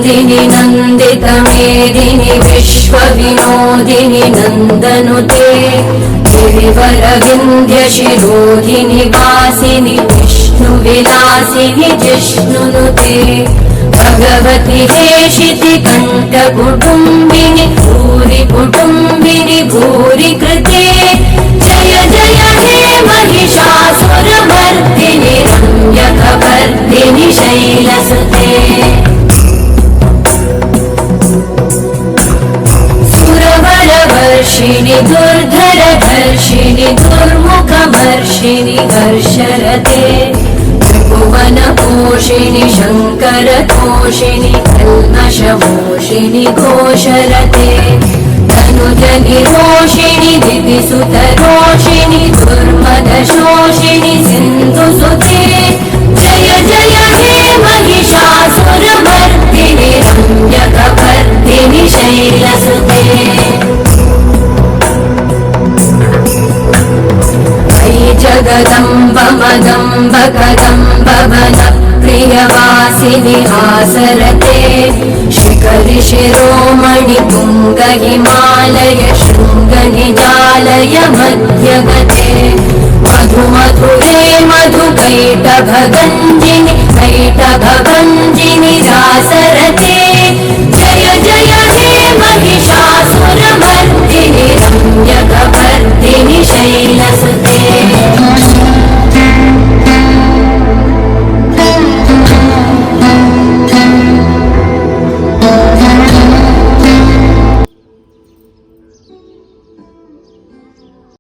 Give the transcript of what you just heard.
मेदिनि नन्दितमेदिनि विश्वविनोदिनि नन्दनुते गिरिवरविन्ध्यशिरोधिनि वासिनि विष्णुविलासिनि जिष्णुनुते भगवति हेशिति कण्ठकुटुम्बिनि भूरि कुटुम्बिनि भूरि कृते जय जय हे महिषासुरमर्दिनि रम्यकवर्दिनि शैलसुते सुरवरवर्षिणि दुर्धरधर्षिणि दुर्मुखमर्षिणि हर्षरते त्रिभुवनपोषिणि शङ्करतोषिणि कल्मषमोषिणि घोषरते धनुजनिरोषिणि दिविसुतरोषिणि दुर्मदशोषिणि सिन्धुसुते जय जय हे महिषासुरमर्दिनि रम्यकवर्दिनि शैलसुते जगदम्ब मदम्ब कदम्ब वनप्रियवासिनि हासरते शिखरि शिरोमणि पुङ्ग हिमालय शृङ्गनिजालय मध्यगते मधु मधुरे मधुकैटभगञ्जिनि